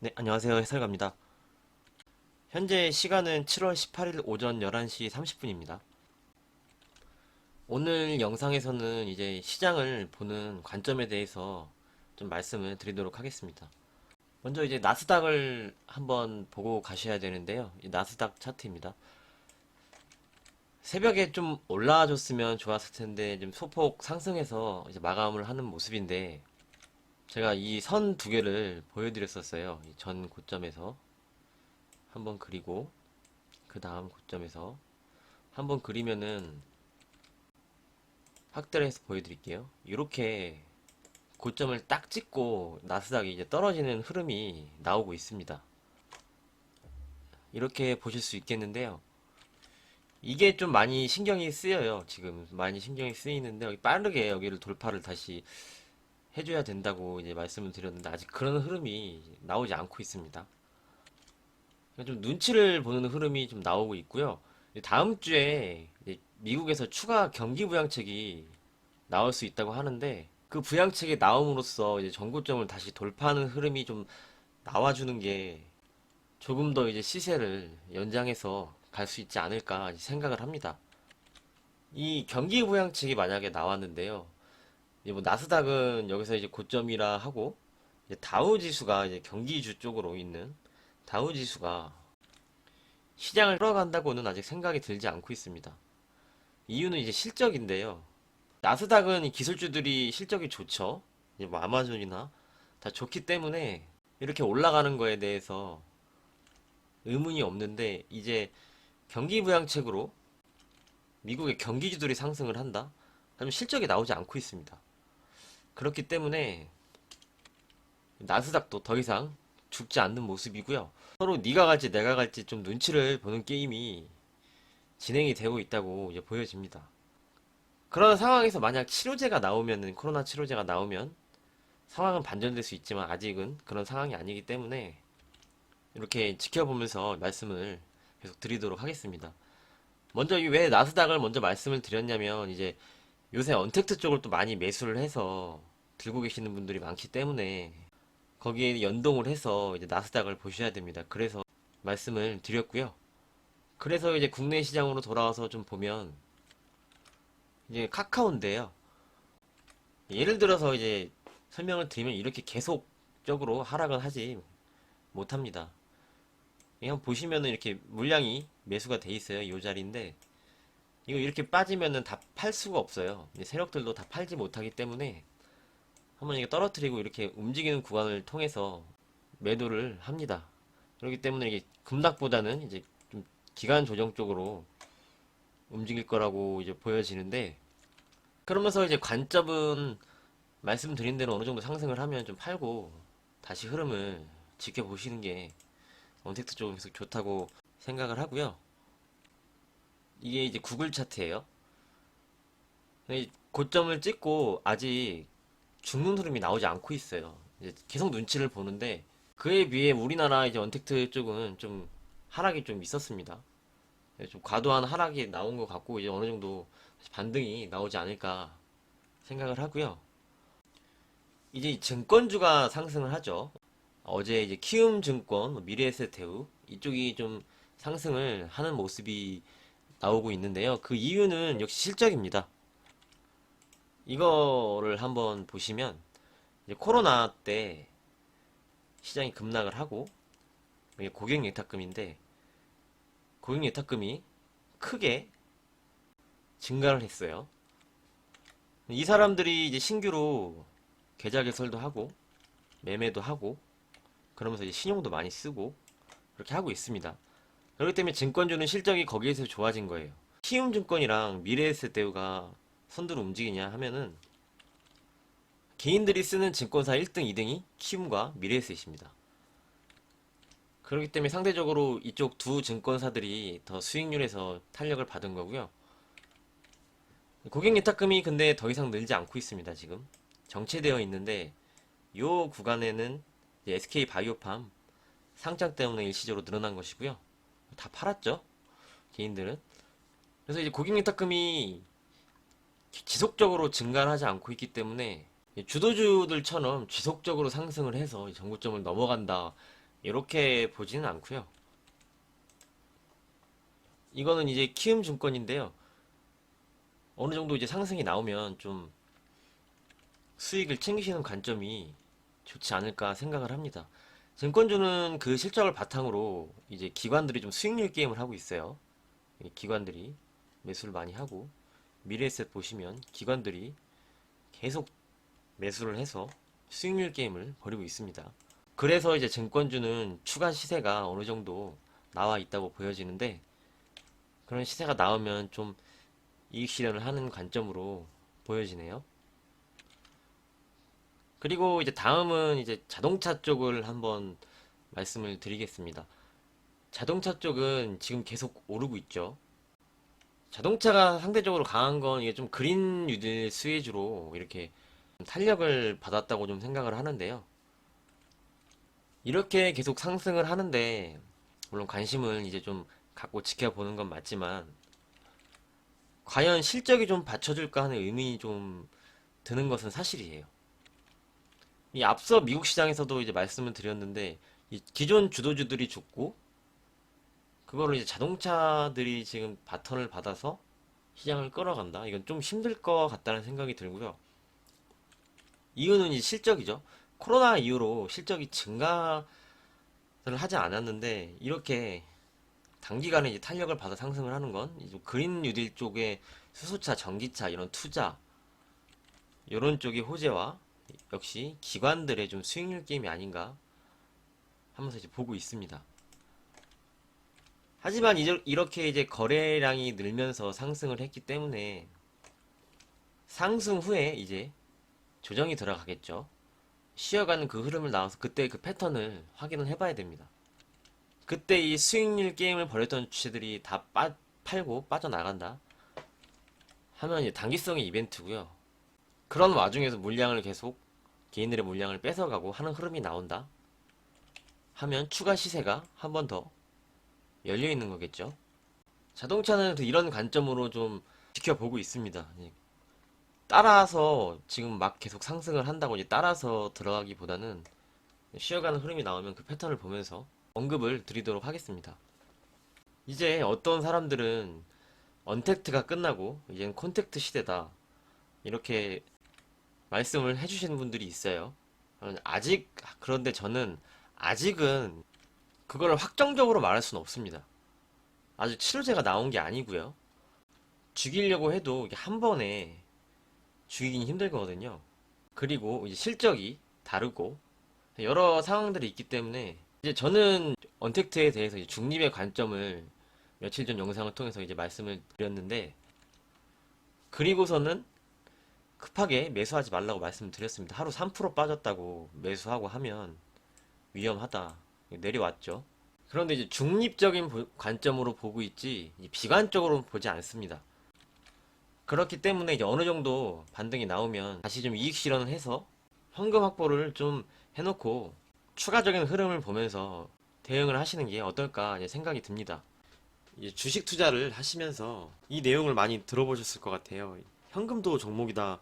네, 안녕하세요. 해설가입니다. 현재 시간은 7월 18일 오전 11시 30분입니다. 오늘 영상에서는 이제 시장을 보는 관점에 대해서 좀 말씀을 드리도록 하겠습니다. 먼저 이제 나스닥을 한번 보고 가셔야 되는데요. 이 나스닥 차트입니다. 새벽에 좀 올라와 줬으면 좋았을 텐데 좀 소폭 상승해서 이제 마감을 하는 모습인데 제가 이 선 두 개를 보여드렸었어요. 이 전 고점에서 한번 그리고 그 다음 고점에서 한번 그리면은 확대를 해서 보여드릴게요. 이렇게 고점을 딱 찍고 나스닥이 이제 떨어지는 흐름이 나오고 있습니다. 이렇게 보실 수 있겠는데요. 이게 좀 많이 신경이 쓰여요. 지금 많이 신경이 쓰이는데 빠르게 여기를 돌파를 다시 해줘야 된다고 이제 말씀을 드렸는데 아직 그런 흐름이 나오지 않고 있습니다. 좀 눈치를 보는 흐름이 좀 나오고 있고요. 다음 주에 이제 미국에서 추가 경기 부양책이 나올 수 있다고 하는데 그 부양책이 나옴으로써 이제 전고점을 다시 돌파하는 흐름이 좀 나와주는 게 조금 더 이제 시세를 연장해서 갈 수 있지 않을까 생각을 합니다. 이 경기 부양책이 만약에 나왔는데요. 이제 뭐 나스닥은 여기서 이제 고점이라 하고 이제 다우 지수가 이제 경기주 쪽으로 있는 다우 지수가 시장을 끌어간다고는 아직 생각이 들지 않고 있습니다. 이유는 이제 실적인데요. 나스닥은 이 기술주들이 실적이 좋죠. 이제 뭐 아마존이나 다 좋기 때문에 이렇게 올라가는 거에 대해서 의문이 없는데 이제 경기 부양책으로 미국의 경기주들이 상승을 한다? 하면 실적이 나오지 않고 있습니다. 그렇기 때문에 나스닥도 더 이상 죽지 않는 모습이고요. 서로 네가 갈지 내가 갈지 좀 눈치를 보는 게임이 진행이 되고 있다고 이제 보여집니다. 그런 상황에서 만약 치료제가 나오면은 코로나 치료제가 나오면 상황은 반전될 수 있지만 아직은 그런 상황이 아니기 때문에 이렇게 지켜보면서 말씀을 계속 드리도록 하겠습니다. 먼저 이 왜 나스닥을 먼저 말씀을 드렸냐면 이제 요새 언택트 쪽을 또 많이 매수를 해서 들고 계시는 분들이 많기 때문에 거기에 연동을 해서 이제 나스닥을 보셔야 됩니다. 그래서 말씀을 드렸고요. 그래서 이제 국내 시장으로 돌아와서 좀 보면 이제 카카오인데요. 예를 들어서 이제 설명을 드리면 이렇게 계속적으로 하락은 하지 못합니다. 그냥 보시면은 이렇게 물량이 매수가 돼 있어요. 이 자리인데 이거 이렇게 빠지면은 다 팔 수가 없어요. 이제 세력들도 다 팔지 못하기 때문에 한번 이게 떨어뜨리고 이렇게 움직이는 구간을 통해서 매도를 합니다. 그렇기 때문에 이게 급락보다는 이제 좀 기간 조정 쪽으로 움직일 거라고 이제 보여지는데 그러면서 이제 관점은 말씀드린 대로 어느 정도 상승을 하면 좀 팔고 다시 흐름을 지켜보시는 게 언택트 쪽은 계속 좋다고 생각을 하고요. 이게 이제 구글 차트예요. 고점을 찍고 아직 죽는 흐름이 나오지 않고 있어요. 이제 계속 눈치를 보는데 그에 비해 우리나라 이제 언택트 쪽은 좀 하락이 좀 있었습니다. 좀 과도한 하락이 나온 것 같고 이제 어느 정도 반등이 나오지 않을까 생각을 하고요. 이제 증권주가 상승을 하죠. 어제 이제 키움증권, 미래에셋대우 이쪽이 좀 상승을 하는 모습이 나오고 있는데요. 그 이유는 역시 실적입니다. 이거를 한번 보시면 이제 코로나 때 시장이 급락을 하고 이게 고객예탁금인데 고객예탁금이 크게 증가를 했어요. 이 사람들이 이제 신규로 계좌 개설도 하고 매매도 하고 그러면서 이제 신용도 많이 쓰고 그렇게 하고 있습니다. 그렇기 때문에 증권주는 실적이 거기에서 좋아진 거예요. 키움증권이랑 미래에셋대우가 선두로 움직이냐 하면은 개인들이 쓰는 증권사 1등, 2등이 키움과 미래에셋입니다. 그렇기 때문에 상대적으로 이쪽 두 증권사들이 더 수익률에서 탄력을 받은 거고요. 고객 예탁금이 근데 더 이상 늘지 않고 있습니다. 지금 정체되어 있는데 이 구간에는 SK 바이오팜 상장 때문에 일시적으로 늘어난 것이고요. 다 팔았죠. 개인들은. 그래서 이제 고객 예탁금이 지속적으로 증가를 하지 않고 있기 때문에 주도주들처럼 지속적으로 상승을 해서 정고점을 넘어간다 이렇게 보지는 않고요. 이거는 이제 키움증권인데요. 어느 정도 이제 상승이 나오면 좀 수익을 챙기시는 관점이 좋지 않을까 생각을 합니다. 증권주는 그 실적을 바탕으로 이제 기관들이 좀 수익률 게임을 하고 있어요. 이 기관들이 매수를 많이 하고 미래에셋 보시면 기관들이 계속 매수를 해서 수익률 게임을 벌이고 있습니다. 그래서 이제 증권주는 추가 시세가 어느 정도 나와 있다고 보여지는데 그런 시세가 나오면 좀 이익 실현을 하는 관점으로 보여지네요. 그리고 이제 다음은 이제 자동차 쪽을 한번 말씀을 드리겠습니다. 자동차 쪽은 지금 계속 오르고 있죠. 자동차가 상대적으로 강한 건 이게 좀 그린 뉴딜 수혜주로 이렇게 탄력을 받았다고 좀 생각을 하는데요. 이렇게 계속 상승을 하는데 물론 관심을 이제 좀 갖고 지켜보는 건 맞지만 과연 실적이 좀 받쳐줄까 하는 의문이 좀 드는 것은 사실이에요. 이 앞서 미국 시장에서도 이제 말씀을 드렸는데 이 기존 주도주들이 죽고 그거를 이제 자동차들이 지금 바턴을 받아서 시장을 끌어간다. 이건 좀 힘들 것 같다는 생각이 들고요. 이유는 이제 실적이죠. 코로나 이후로 실적이 증가를 하지 않았는데 이렇게 단기간에 이제 탄력을 받아 상승을 하는 건 이제 그린 뉴딜 쪽의 수소차, 전기차 이런 투자 이런 쪽의 호재와 역시 기관들의 좀 수익률 게임이 아닌가 하면서 이제 보고 있습니다. 하지만 이렇게 이제 거래량이 늘면서 상승을 했기 때문에 상승 후에 이제 조정이 들어가겠죠. 쉬어가는 그 흐름을 나와서 그때 그 패턴을 확인을 해봐야 됩니다. 그때 이 수익률 게임을 벌였던 주체들이 다 팔고 빠져나간다 하면 이제 단기성의 이벤트고요. 그런 와중에서 물량을 계속 개인들의 물량을 뺏어가고 하는 흐름이 나온다 하면 추가 시세가 한 번 더 열려 있는 거겠죠. 자동차는 이런 관점으로 좀 지켜보고 있습니다. 따라서 지금 막 계속 상승을 한다고 이제 따라서 들어가기보다는 쉬어가는 흐름이 나오면 그 패턴을 보면서 언급을 드리도록 하겠습니다. 이제 어떤 사람들은 언택트가 끝나고 이제는 콘택트 시대다 이렇게 말씀을 해주시는 분들이 있어요. 아직 그런데 저는 아직은 그걸 확정적으로 말할 수는 없습니다. 아직 치료제가 나온 게 아니고요. 죽이려고 해도 이게 한 번에 죽이긴 힘들 거거든요. 그리고 이제 실적이 다르고 여러 상황들이 있기 때문에 이제 저는 언택트에 대해서 이제 중립의 관점을 며칠 전 영상을 통해서 이제 말씀을 드렸는데 그리고서는 급하게 매수하지 말라고 말씀을 드렸습니다. 하루 3% 빠졌다고 매수하고 하면 위험하다. 내려왔죠. 그런데 이제 중립적인 관점으로 보고 있지 비관적으로 보지 않습니다. 그렇기 때문에 이제 어느 정도 반등이 나오면 다시 좀 이익 실현을 해서 현금 확보를 좀 해놓고 추가적인 흐름을 보면서 대응을 하시는 게 어떨까 생각이 듭니다. 이제 주식 투자를 하시면서 이 내용을 많이 들어보셨을 것 같아요. 현금도 종목이다.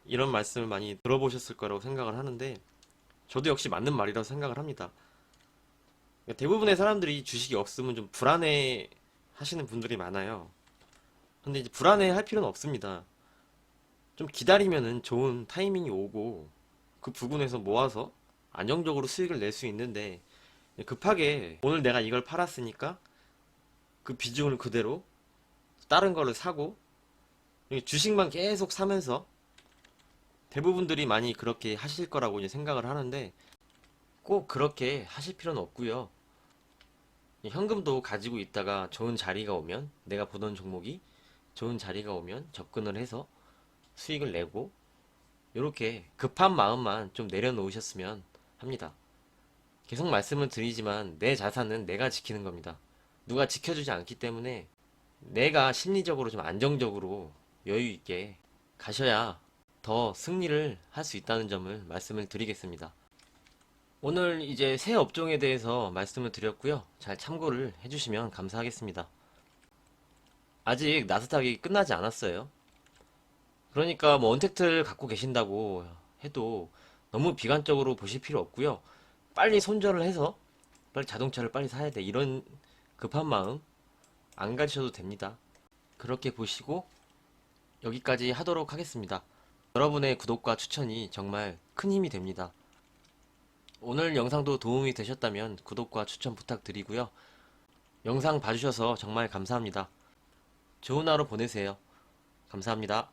이런 말씀을 많이 들어보셨을 거라고 생각을 하는데 저도 역시 맞는 말이라고 생각을 합니다. 대부분의 사람들이 주식이 없으면 좀 불안해 하시는 분들이 많아요. 근데 이제 불안해 할 필요는 없습니다. 좀 기다리면은 좋은 타이밍이 오고 그 부분에서 모아서 안정적으로 수익을 낼 수 있는데 급하게 오늘 내가 이걸 팔았으니까 그 비중을 그대로 다른 거를 사고 주식만 계속 사면서 대부분들이 많이 그렇게 하실 거라고 이제 생각을 하는데 꼭 그렇게 하실 필요는 없고요. 현금도 가지고 있다가 좋은 자리가 오면 내가 보던 종목이 좋은 자리가 오면 접근을 해서 수익을 내고 이렇게 급한 마음만 좀 내려놓으셨으면 합니다. 계속 말씀을 드리지만 내 자산은 내가 지키는 겁니다. 누가 지켜주지 않기 때문에 내가 심리적으로 좀 안정적으로 여유 있게 가셔야 더 승리를 할 수 있다는 점을 말씀을 드리겠습니다. 오늘 이제 새 업종에 대해서 말씀을 드렸고요. 잘 참고를 해주시면 감사하겠습니다. 아직 나스닥이 끝나지 않았어요. 그러니까 뭐 언택트를 갖고 계신다고 해도 너무 비관적으로 보실 필요 없고요. 빨리 손절을 해서 빨리 자동차를 빨리 사야 돼. 이런 급한 마음 안 가지셔도 됩니다. 그렇게 보시고 여기까지 하도록 하겠습니다. 여러분의 구독과 추천이 정말 큰 힘이 됩니다. 오늘 영상도 도움이 되셨다면 구독과 추천 부탁드리고요. 영상 봐주셔서 정말 감사합니다. 좋은 하루 보내세요. 감사합니다.